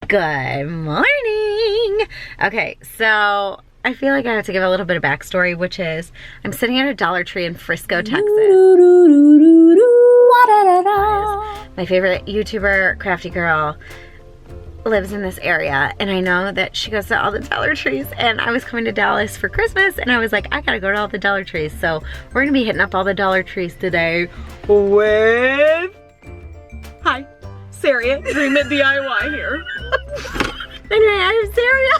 Good morning. Okay, so I feel like I have to give a little bit of backstory, which is I'm sitting at a Dollar Tree in Frisco, Texas. My favorite YouTuber, Crafty Girl, lives in this area, and I know that she goes to all the Dollar Trees, and I was coming to Dallas for Christmas, and I was like, I gotta go to all the Dollar Trees. So we're gonna be hitting up all the Dollar Trees today with... Hi, Sariea, Dreamitdiy here. Anyway, I'm Sariea.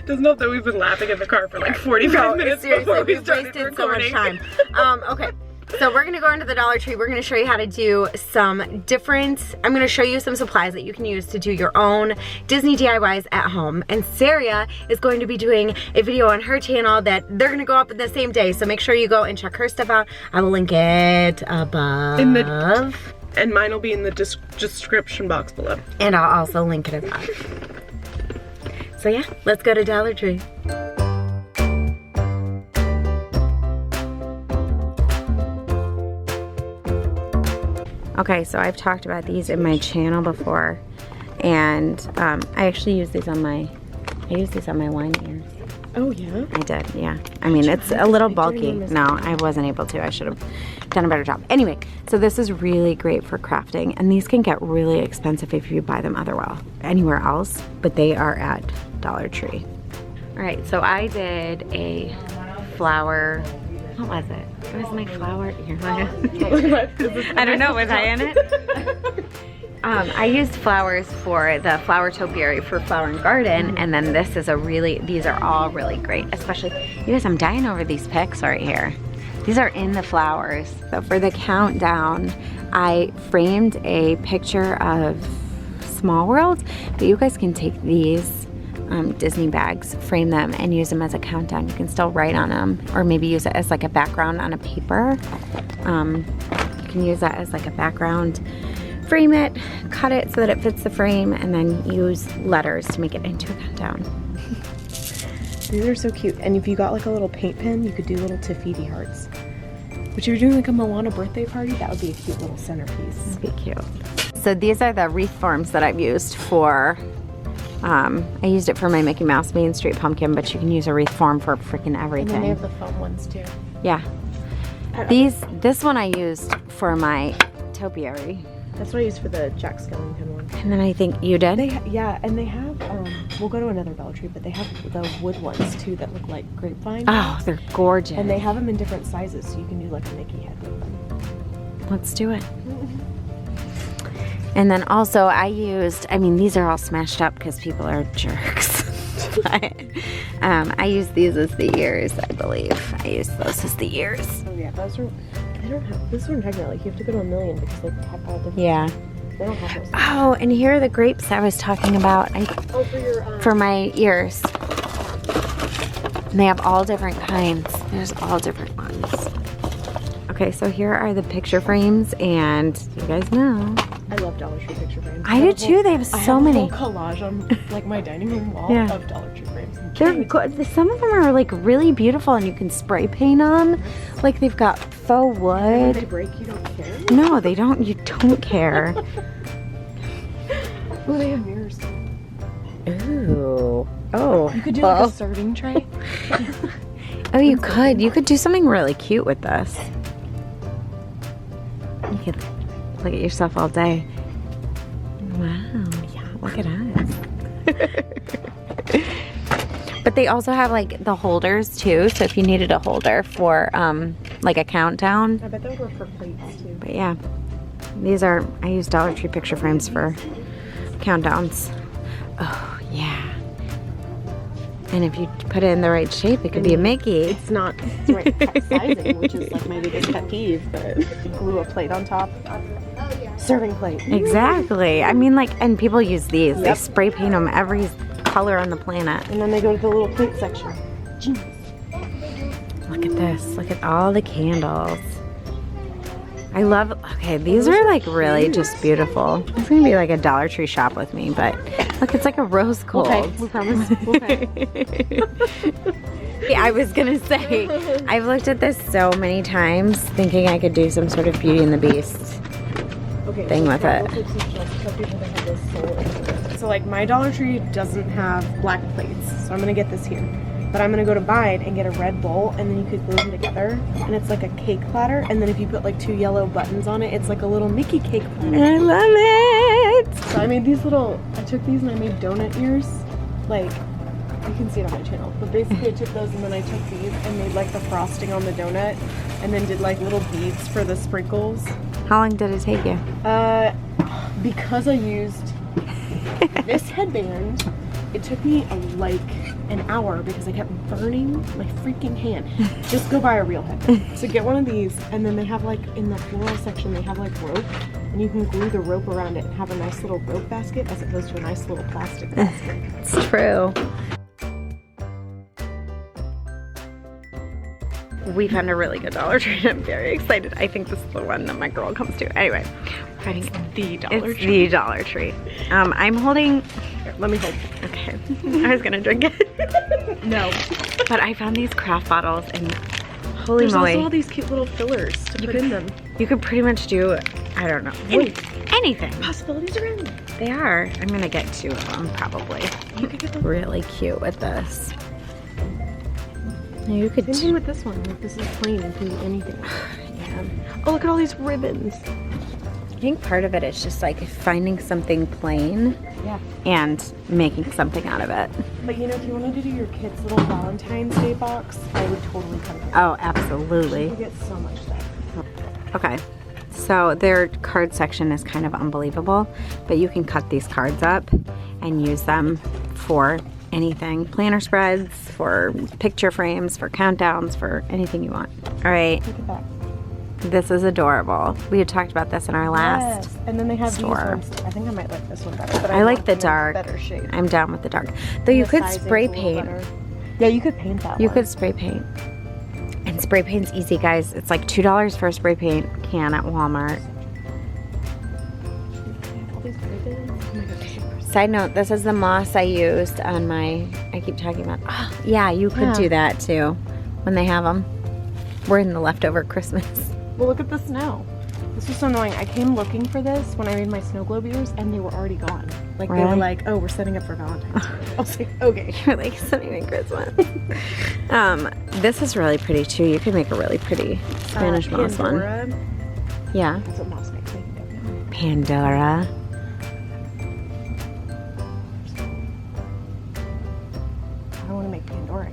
Doesn't know that we've been laughing in the car for like 45 minutes before we started recording. So much time. Okay, so we're gonna go into the Dollar Tree. We're gonna show you how to do some different, I'm gonna show you some supplies that you can use to do your own Disney DIYs at home. And Sariea is going to be doing a video on her channel that they're gonna go up in the same day. So make sure you go and check her stuff out. I will link it above. And mine will be in the description box below. And I'll also link it above. So yeah, let's go to Dollar Tree. Okay, so I've talked about these in my channel before, and I actually use these on my, wine ears. Oh yeah? I did, yeah. I mean, it's a little bulky. No, I wasn't able to. I should have done a better job. Anyway, so this is really great for crafting, and these can get really expensive if you buy them anywhere else, but they are at Dollar Tree. All right, so I did a flower, what was it? It was my flower, I don't know, was I in it? I used flowers for the flower topiary for flower and garden, and then this is these are all really great, especially, you guys, I'm dying over these pics right here. These are in the flowers. So for the countdown, I framed a picture of Small World, but you guys can take these Disney bags, frame them, and use them as a countdown. You can still write on them, or maybe use it as like a background on a paper. You can use that as like a background, frame it, cut it so that it fits the frame, and then use letters to make it into a countdown. These are so cute. And if you got like a little paint pen, you could do little Tafiti hearts. But if you're doing like a Moana birthday party, that would be a cute little centerpiece. That'd be cute. So these are the wreath forms that I've used for, I used it for my Mickey Mouse Main Street pumpkin, but you can use a wreath form for freaking everything. And then they have the foam ones too. Yeah. This one I used for my topiary. That's what I used for the Jack Skellington one. And then I think you did? Yeah, and they have, we'll go to another Dollar Tree, but they have the wood ones too that look like grapevine. Oh, they're gorgeous. And they have them in different sizes, so you can do like a Mickey head with them. Let's do it. And then also I used, I mean, these are all smashed up because people are jerks. But I used these as the ears, I believe. I used those as the ears. Oh yeah, those are, they don't have, this is what I'm talking about, like you have to go to 1,000,000 because they have all different. Yeah. They don't have those. Oh, and here are the grapes I was talking about. For my ears. And they have all different kinds. There's all different ones. Okay, so here are the picture frames, and you guys know. I love Dollar Tree picture frames. I do too. They have so many. I have a whole collage on like my dining room wall of Dollar Tree frames. They're good. Some of them are like really beautiful, and you can spray paint them. Like they've got faux wood. And when they break, you don't care? No, they don't. You don't care. Oh, they have mirrors. Ooh. Oh. You could do like a serving tray. Oh, you could. You could do something really cute with this. You could look at yourself all day. Wow. Yeah, look at us. But they also have like the holders too. So if you needed a holder for like a countdown. I bet those were for plates too. But yeah, these are, I use Dollar Tree picture frames for countdowns. Oh yeah. And if you put it in the right shape, it could be a Mickey. It's not the right sizing, which is like my biggest pet peeve, but glue a plate on top. Serving plate. Exactly. I mean, like, and people use these. Yep. They spray paint them every color on the planet. And then they go to the little plate section. Genius. Look at this. Look at all the candles. I love, okay, these are like really just beautiful. It's gonna be like a Dollar Tree shop with me, but look, it's like a rose gold. Okay, we promise. Okay. I was gonna say, I've looked at this so many times thinking I could do some sort of Beauty and the Beast thing with it. tell people they have this sold. So like my Dollar Tree doesn't have black plates, so I'm gonna get this here. But I'm gonna go to Vine and get a red bowl, and then you could glue them together, and it's like a cake platter. And then if you put like 2 yellow buttons on it, it's like a little Mickey cake platter. I love it. So I made these little. I took these and I made donut ears. Like you can see it on my channel. But basically, I took those and then I took these and made like the frosting on the donut, and then did like little beads for the sprinkles. How long did it take you? Because I used this headband, it took me like an hour because I kept burning my freaking hand. Just go buy a real headband. So get one of these, and then they have like in the floral section they have like rope, and you can glue the rope around it and have a nice little rope basket as opposed to a nice little plastic basket. It's true. We found a really good Dollar Tree. I'm very excited. I think this is the one that my girl comes to. Anyway, we're finding The Dollar it's Tree. the Dollar Tree. I'm holding. Here, let me hold it. Okay, I was gonna drink it. No. But I found these craft bottles, and holy There's moly, also all these cute little fillers to put in them. you could pretty much do, I don't know, anything. Possibilities around them. They are. I'm gonna get 2 of them probably. You could get them. Really cute with this. You could. Same thing with this one. Like, this is plain. You can do anything. Yeah. Oh, look at all these ribbons. I think part of it is just like finding something plain Yeah. and making something out of it. But you know, if you wanted to do your kids' little Valentine's Day box, I would totally come here. Oh, absolutely. You get so much stuff. Okay, so their card section is kind of unbelievable, but you can cut these cards up and use them for anything. Planner spreads, for picture frames, for countdowns, for anything you want. All right, Look at that. this is adorable. We had talked about this in our last. Yes. And then they have store. these ones. I think I might like this one better. But I like want the one dark. Better shade. I'm down with the dark. Though you The could sizing's spray a little paint. better. Yeah, you could paint that You one. could spray paint. And spray paint's easy, guys. It's like $2 for a spray paint can at Walmart. All these ribbons. Oh my God, they're so pretty. Side note, this is the moss I used on my, I keep talking about, oh, yeah, you could Yeah. do that too when they have them. We're in the leftover Christmas. Well, look at the snow. This was so annoying. I came looking for this when I made my snow globe ears, and they were already gone. Like, they were Really? like, oh, we're setting up for Valentine's Day. I was like, okay. You're like, sending me Christmas. This is really pretty too. You could make a really pretty Spanish moss one. Pandora. Yeah. That's what moss makes me think of now. Pandora. I want to make Pandora.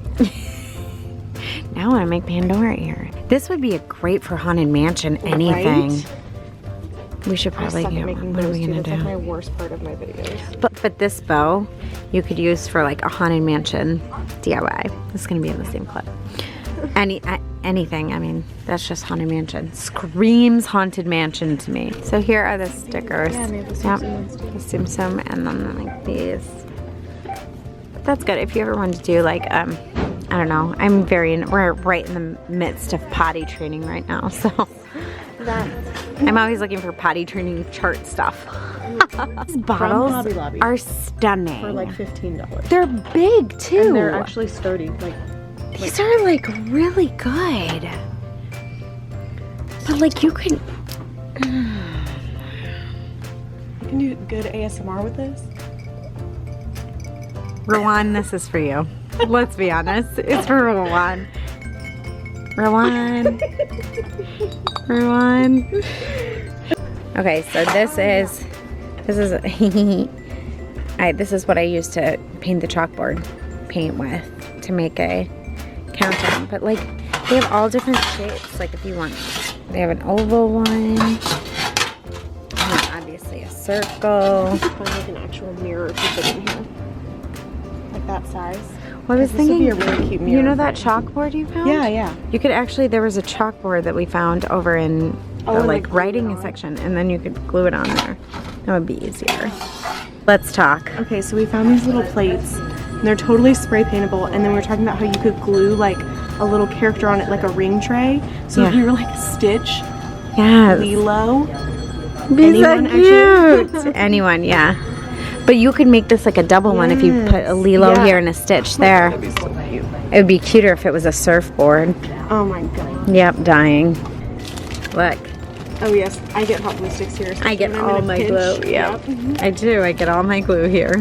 Now I want to make Pandora here. This would be a great for Haunted Mansion, anything. Right? We should I probably suck at get making one. What are those we too. gonna That's like my do? worst part of my videos. But this bow, you could use for like a Haunted Mansion DIY. This is gonna be in the same clip. Anything. I mean, that's just Haunted Mansion. Screams Haunted Mansion to me. So here are the stickers. Yeah, maybe the Yep. Simpson ones too. The Simpson, and then like these. That's good if you ever want to do like I don't know. We're right in the midst of potty training right now, so That I'm always looking for potty training chart stuff. These bottles Hobby Lobby are stunning. for like $15. They're big too. And they're actually sturdy. Like, These are like really good. But like you can you can do good ASMR with this. Rowan, this is for you. Let's be honest. It's for Rowan. Rowan. Rowan. Okay, so this is this is what I used to paint the chalkboard paint with to make a countdown. But like they have all different shapes. Like if you want, they have an oval one, and then obviously a circle. Find like an actual mirror to put in here, like that size. Well, I was This would thinking, be a really cute mirror you know that frame. chalkboard you found? Yeah, yeah. You could actually, there was a chalkboard that we found over in the and like like glue it writing on. section, and then you could glue it on there. That would be easier. Let's talk. Okay, so we found these little plates, and they're totally spray paintable. And then we were talking about how you could glue like a little character on it, like a ring tray. So if Yeah. you were like Stitch, Yes. Lilo, Be so anyone, cute. actually? Anyone, yeah. But you could make this like a double one if you put a Lilo Yeah. here and a Stitch there. that'd be so cute. It would be cuter if it was a surfboard. Oh my god. Yep, dying. Look. Oh yes, I get hot glue sticks here. I get when I'm in all a my pinch. glue. Yeah, I do. I get all my glue here.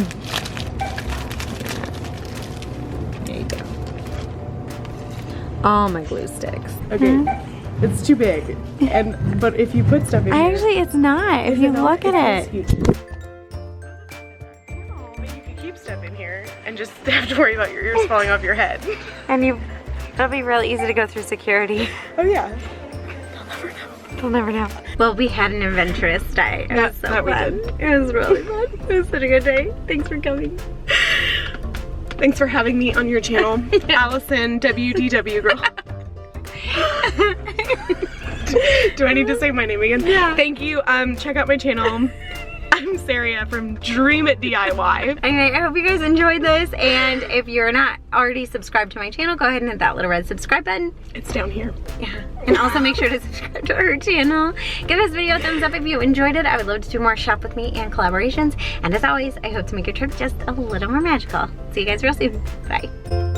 There you go. All my glue sticks. Okay, it's too big. But if you put stuff in here, Actually, it's not. If you look at it. Huge. No, but you can keep stuff in here and just have to worry about your ears falling off your head. And it'll be really easy to go through security. Oh yeah. They'll never know. Well, we had an adventurous day. It was so that we fun. did. It was really fun. It was such a good day. Thanks for coming. Thanks for having me on your channel, Allison, Wdwgirl. Do I need to say my name again? Yeah. Thank you. Check out my channel. I'm Sariea from Dreamitdiy. Anyway, I hope you guys enjoyed this, and if you're not already subscribed to my channel, go ahead and hit that little red subscribe button. It's down here. Yeah. And also make sure to subscribe to her channel. Give this video a thumbs up if you enjoyed it. I would love to do more shop with me and collaborations. And as always, I hope to make your trip just a little more magical. See you guys real soon. Bye.